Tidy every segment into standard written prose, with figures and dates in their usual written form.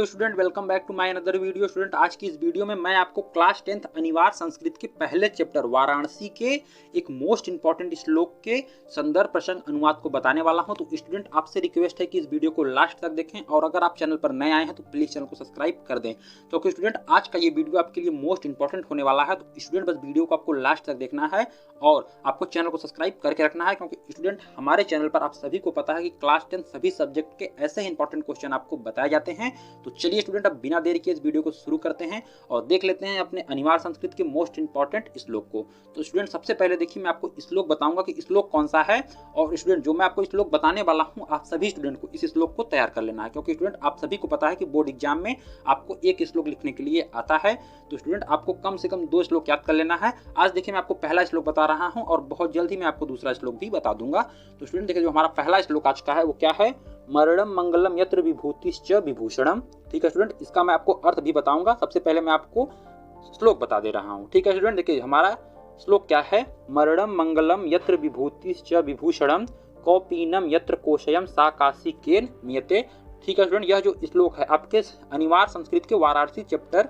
Hello student, welcome back to my another video. Student, आज की इस वीडियो में मैं आपको क्लास 10th अनिवार्य संस्कृत के पहले चैप्टर वाराणसी के एक मोस्ट इंपॉर्टेंट श्लोक के संदर्भ प्रसंग अनुवाद को बताने वाला हूं। तो स्टूडेंट, आपसे रिक्वेस्ट है कि इस वीडियो को लास्ट तक देखें और अगर आप चैनल पर नए आए हैं तो प्लीज चैनल को सब्सक्राइब कर दें, क्योंकि स्टूडेंट आज का ये वीडियो आपके लिए मोस्ट इंपॉर्टेंट होने वाला है। तो स्टूडेंट, बस वीडियो को आपको लास्ट तक देखना है और आपको चैनल को सब्सक्राइब करके रखना है, क्योंकि स्टूडेंट हमारे चैनल पर आप सभी को पता है कि क्लास 10 सभी सब्जेक्ट के ऐसे ही इंपॉर्टेंट क्वेश्चन आपको बताए जाते हैं। तो चलिए स्टूडेंट, अब बिना देरी के इस वीडियो को शुरू करते हैं और देख लेते हैं अपने अनिवार्य संस्कृत के मोस्ट इंपॉर्टेंट श्लोक को। तो स्टूडेंट, सबसे पहले देखिए मैं आपको श्लोक बताऊंगा कि श्लोक कौन सा है, और स्टूडेंट जो मैं आपको श्लोक बताने वाला हूं आप सभी स्टूडेंट को इस श्लोक को तैयार कर लेना है, क्योंकि स्टूडेंट आप सभी को पता है कि बोर्ड एग्जाम में आपको एक श्लोक लिखने के लिए आता है। तो स्टूडेंट आपको कम से कम 2 श्लोक याद कर लेना है। आज देखिए मैं आपको पहला श्लोक बता रहा हूं और बहुत जल्द ही मैं आपको दूसरा श्लोक भी बता दूंगा। तो स्टूडेंट देखिए, जो हमारा पहला श्लोक आज का है वो क्या है, मरणम मंगलम यत्र विभूतिश्च विभूषणम। ठीक है स्टूडेंट, इसका मैं आपको अर्थ भी बताऊंगा। सबसे पहले मैं आपको श्लोक बता दे रहा हूं। ठीक है स्टूडेंट, देखिए हमारा श्लोक क्या है, मरणम मंगलम यत्र विभूतिश्च विभूषणम कौपीनम यत्र कोशयम सा काशी केन नियते। ठीक है स्टूडेंट, यह जो श्लोक है आपके अनिवार्य संस्कृत के वाराणसी चैप्टर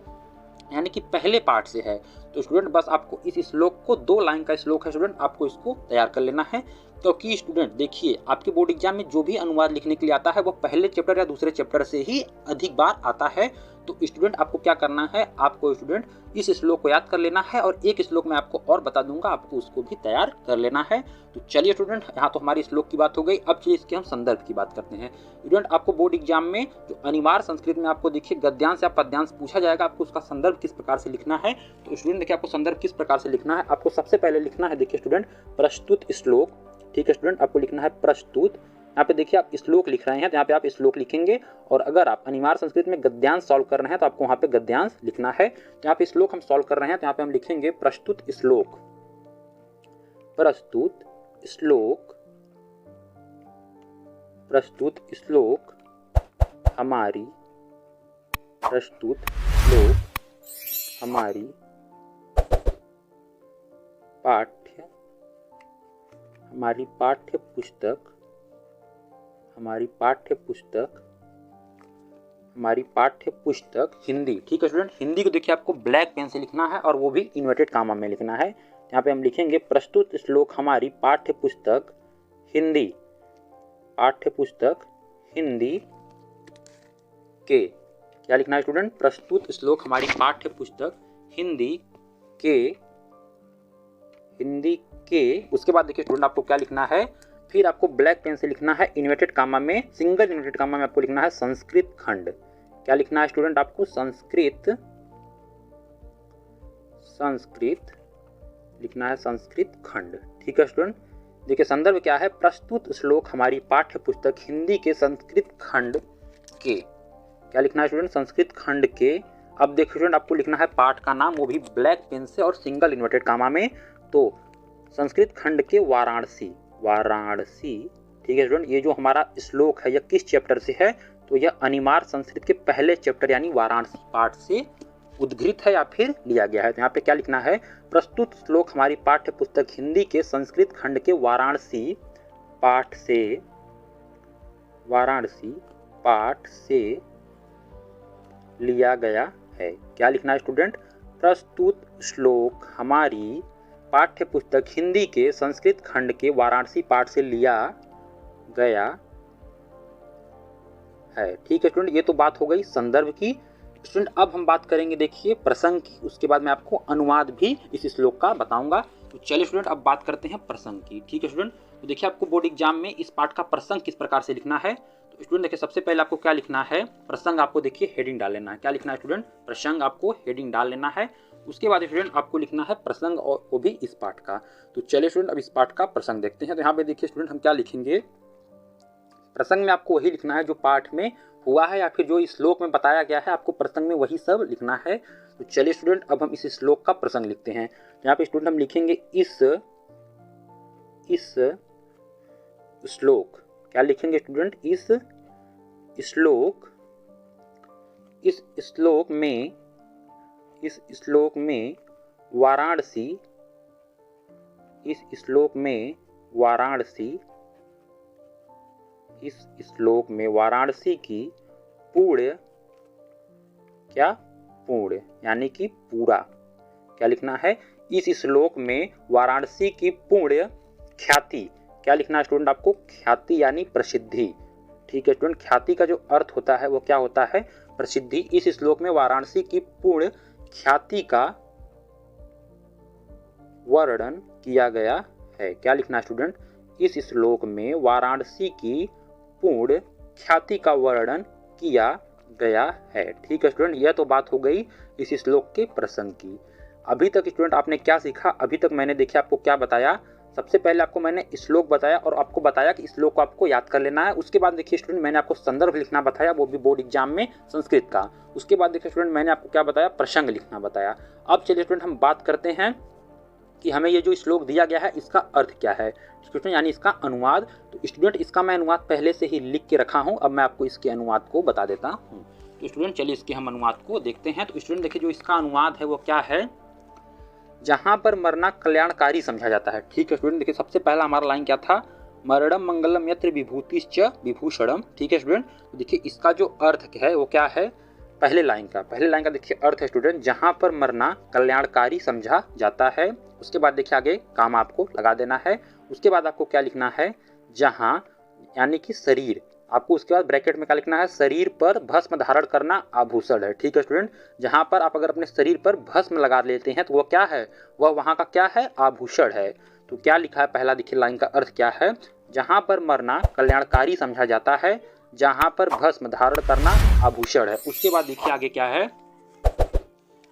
यानी कि पहले पार्ट से है। तो स्टूडेंट बस आपको इस श्लोक को 2 लाइन का श्लोक है स्टूडेंट, आपको इसको तैयार कर लेना है, क्योंकि स्टूडेंट देखिए आपके बोर्ड एग्जाम में जो भी अनुवाद लिखने के लिए आता है वो पहले चैप्टर या दूसरे चैप्टर से ही अधिक बार आता है। तो स्टूडेंट आपको क्या करना है, आपको स्टूडेंट इस श्लोक को याद कर लेना है और एक श्लोक मैं आपको और बता दूंगा, आपको उसको भी तैयार कर लेना है। तो चलिए स्टूडेंट, यहाँ तो हमारी श्लोक की बात हो गई। अब चलिए इसके हम संदर्भ की बात करते हैं। स्टूडेंट आपको बोर्ड एग्जाम में जो अनिवार्य संस्कृत में आपको देखिए गद्यांश या पद्यांश पूछा जाएगा, आपको उसका संदर्भ किस प्रकार से लिखना है। तो स्टूडेंट देखिए आपको संदर्भ किस प्रकार से लिखना है, आपको सबसे पहले लिखना है देखिए स्टूडेंट प्रस्तुत श्लोक। ठीक है स्टूडेंट, आपको लिखना है प्रस्तुत। यहाँ पे देखिए आप श्लोक लिख रहे हैं तो यहाँ पे आप श्लोक लिखेंगे, और अगर आप अनिवार्य संस्कृत में गद्यांश सॉल्व कर रहे हैं तो आपको वहाँ पे गद्यांश लिखना है। तो यहाँ पे श्लोक हम सॉल्व कर रहे हैं तो यहाँ पे हम लिखेंगे प्रस्तुत श्लोक, प्रस्तुत श्लोक, प्रस्तुत श्लोक हमारी, प्रस्तुत श्लोक हमारी हमारी पाठ्य पुस्तक, हमारी पाठ्य पुस्तक हिंदी। ठीक है स्टूडेंट, हिंदी को देखिए आपको ब्लैक पेन से लिखना है और वो भी इन्वर्टेड कामा में लिखना है। यहाँ पे हम लिखेंगे प्रस्तुत श्लोक हमारी पाठ्य पुस्तक हिंदी, पाठ्य पुस्तक हिंदी के, क्या लिखना है स्टूडेंट, प्रस्तुत श्लोक हमारी पाठ्य पुस्तक हिंदी के। उसके बाद देखिए स्टूडेंट आपको क्या लिखना है, फिर आपको ब्लैक पेन से लिखना है इन्वर्टेड कामा में, सिंगल इन्वर्टेड कामा में आपको लिखना है संस्कृत खंड। क्या लिखना है स्टूडेंट, आपको संस्कृत लिखना है, संस्कृत खंड। ठीक है स्टूडेंट, देखिए संदर्भ क्या है, प्रस्तुत श्लोक हमारी पाठ्य पुस्तक हिंदी के संस्कृत खंड के। क्या लिखना है स्टूडेंट, संस्कृत खंड के। अब देखिए स्टूडेंट आपको लिखना है पाठ का नाम, वो भी ब्लैक पेन से और सिंगल इन्वर्टेड कामा में। तो संस्कृत खंड के वाराणसी। ठीक है स्टूडेंट, ये जो हमारा श्लोक है यह किस चैप्टर से है, तो यह अनिवार्य संस्कृत के पहले चैप्टर यानी वाराणसी पाठ से उद्घृत है या फिर लिया गया है। तो यहाँ पे क्या लिखना है, प्रस्तुत श्लोक हमारी पाठ्य पुस्तक हिंदी के संस्कृत खंड के वाराणसी पाठ से लिया गया है। क्या लिखना है स्टूडेंट, प्रस्तुत श्लोक हमारी पाठ्य पुस्तक हिंदी के संस्कृत खंड के वाराणसी पाठ से लिया गया है। ठीक है स्टूडेंट, ये तो बात हो गई संदर्भ की। स्टूडेंट अब हम बात करेंगे देखिए प्रसंग की, उसके बाद मैं आपको अनुवाद भी इस श्लोक का बताऊंगा। तो चलिए स्टूडेंट अब बात करते हैं प्रसंग की। ठीक है स्टूडेंट, तो देखिए आपको बोर्ड एग्जाम में इस पाठ का प्रसंग किस प्रकार से लिखना है। तो स्टूडेंट देखिए सबसे पहले आपको क्या लिखना है, प्रसंग आपको देखिए हेडिंग डाल लेना है। क्या लिखना है स्टूडेंट, प्रसंग आपको हेडिंग डाल लेना है। उसके बाद स्टूडेंट आपको लिखना है प्रसंग, और वो भी इस पाठ का। तो चलिए स्टूडेंट अब इस पाठ का प्रसंग देखते हैं। तो यहाँ पे देखिए स्टूडेंट हम क्या लिखेंगे, प्रसंग में आपको वही लिखना है जो पाठ में हुआ है या फिर जो इस श्लोक में बताया गया है, आपको प्रसंग में वही सब लिखना है। तो चलिए स्टूडेंट अब हम इस श्लोक का प्रसंग लिखते हैं। तो यहाँ पे स्टूडेंट हम लिखेंगे इस श्लोक, क्या लिखेंगे स्टूडेंट, इस श्लोक में वाराणसी, इस श्लोक में वाराणसी की पुण्य क्या, पूर्ण, यानी कि पूरा। क्या लिखना है, इस श्लोक में वाराणसी की पूर्ण ख्याति, क्या लिखना है स्टूडेंट आपको, ख्याति यानी प्रसिद्धि। ठीक है स्टूडेंट, ख्याति का जो अर्थ होता है वो क्या होता है, प्रसिद्धि। इस श्लोक में वाराणसी की पूर्ण ख्याति का वर्णन किया गया है। क्या लिखना है स्टूडेंट, इस श्लोक में वाराणसी की पूर्ण ख्याति का वर्णन किया गया है। ठीक है स्टूडेंट, यह तो बात हो गई इस श्लोक के प्रसंग की। अभी तक स्टूडेंट आपने क्या सीखा, अभी तक मैंने देखिए आपको क्या बताया। सबसे पहले आपको मैंने श्लोक बताया और आपको बताया कि श्लोक को आपको याद कर लेना है। उसके बाद देखिए स्टूडेंट मैंने आपको संदर्भ लिखना बताया, वो भी बोर्ड एग्जाम में संस्कृत का। उसके बाद देखिए स्टूडेंट मैंने आपको क्या बताया, प्रसंग लिखना बताया। अब चलिए स्टूडेंट हम बात करते हैं कि हमें ये जो श्लोक दिया गया है इसका अर्थ क्या है, स्टूडेंट यानी इसका अनुवाद। तो स्टूडेंट इसका मैं अनुवाद पहले से ही लिख के रखा हूँ, अब मैं आपको इसके अनुवाद को बता देता हूँ। तो स्टूडेंट चलिए इसके हम अनुवाद को देखते हैं। तो स्टूडेंट देखिए जो इसका अनुवाद है वो क्या है, जहां पर मरना कल्याणकारी समझा जाता है। ठीक है स्टूडेंट, देखिए सबसे पहला हमारा लाइन क्या था, मरणम मंगलम यत्र विभूतिश्च विभूषणम। ठीक है स्टूडेंट, तो देखिए इसका जो अर्थ है वो क्या है, पहले लाइन का देखिए अर्थ है स्टूडेंट, जहां पर मरना कल्याणकारी समझा जाता है। उसके बाद देखिए आगे काम आपको लगा देना है। उसके बाद आपको क्या लिखना है, जहां यानी कि शरीर, आपको उसके बाद ब्रैकेट में क्या लिखना है, शरीर पर भस्म धारण करना आभूषण है। ठीक है स्टूडेंट, जहां पर आप अगर अपने शरीर पर भस्म लगा लेते हैं तो वह क्या है, वह वहां का क्या है, आभूषण है। तो क्या लिखा है, पहला देखिए लाइन का अर्थ क्या है, जहां पर मरना कल्याणकारी समझा जाता है, जहां पर भस्म धारण करना आभूषण है। उसके बाद देखिए आगे क्या है,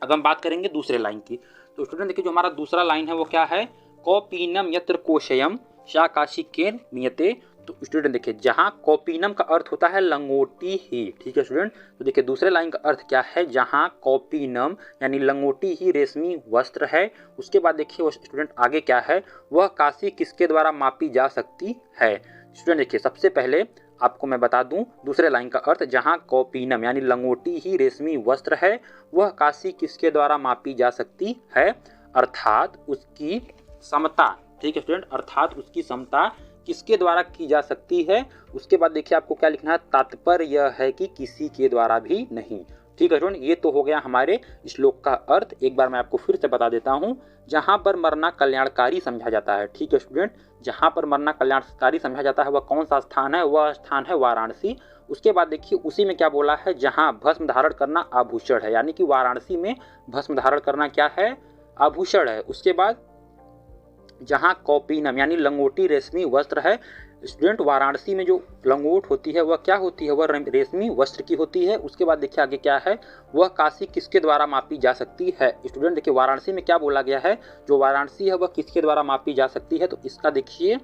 अब हम बात करेंगे दूसरे लाइन की। तो स्टूडेंट देखिए जो हमारा दूसरा लाइन है वो क्या है, कौपीनम यत्र कोशयम शाकाशिकेन नियते। तो स्टूडेंट देखिए जहां कौपीनम का अर्थ होता है लंगोटी ही। ठीक है स्टूडेंट, तो देखिए दूसरे लाइन का अर्थ क्या है, जहां कौपीनम यानी लंगोटी ही रेशमी वस्त्र है। उसके बाद देखिए वो स्टूडेंट आगे क्या है, वह काशी किसके द्वारा मापी जा सकती है। स्टूडेंट देखिए सबसे पहले आपको मैं बता दूं दूसरे लाइन का अर्थ, जहां कौपीनम यानी लंगोटी ही रेशमी वस्त्र है, वह काशी किसके द्वारा मापी जा सकती है, अर्थात उसकी समता। ठीक है स्टूडेंट, अर्थात उसकी समता किसके द्वारा की जा सकती है। उसके बाद देखिए आपको क्या लिखना है, तात्पर्य यह है कि किसी के द्वारा भी नहीं। ठीक है स्टूडेंट, ये तो हो गया हमारे श्लोक का अर्थ। एक बार मैं आपको फिर से बता देता हूँ, जहां पर मरना कल्याणकारी समझा जाता है। ठीक है स्टूडेंट, जहां पर मरना कल्याणकारी समझा जाता है वह कौन सा स्थान है, वह स्थान है वाराणसी। उसके बाद देखिए उसी में क्या बोला है, जहां भस्म धारण करना आभूषण है, यानी कि वाराणसी में भस्म धारण करना क्या है, आभूषण है। उसके बाद जहां कौपीनम यानी लंगोटी रेशमी वस्त्र है। स्टूडेंट वाराणसी में जो लंगोट होती है वह क्या होती है, वह रेशमी वस्त्र की होती है। उसके बाद देखिए आगे क्या है, वह काशी किसके द्वारा मापी जा सकती है। स्टूडेंट देखिए वाराणसी में क्या बोला गया है, जो वाराणसी है वह किसके द्वारा मापी जा सकती है। तो इसका देखिए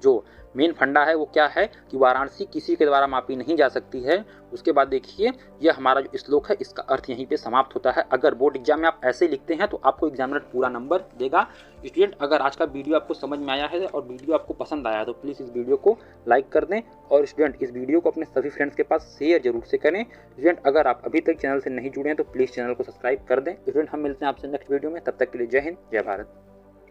जो मेन फंडा है वो क्या है कि वाराणसी किसी के द्वारा मापी नहीं जा सकती है। उसके बाद देखिए यह हमारा जो श्लोक है इसका अर्थ यहीं पे समाप्त होता है। अगर बोर्ड एग्जाम में आप ऐसे लिखते हैं तो आपको एग्जामिनर पूरा नंबर देगा। स्टूडेंट अगर आज का वीडियो आपको समझ में आया है और वीडियो आपको पसंद आया है तो प्लीज़ इस वीडियो को लाइक कर दें और स्टूडेंट इस वीडियो को अपने सभी फ्रेंड्स के पास शेयर जरूर से करें। स्टूडेंट अगर आप अभी तक चैनल से नहीं जुड़े हैं तो प्लीज़ चैनल को सब्सक्राइब कर दें। स्टूडेंट हम मिलते हैं आपसे नेक्स्ट वीडियो में, तब तक के लिए जय हिंद, जय भारत।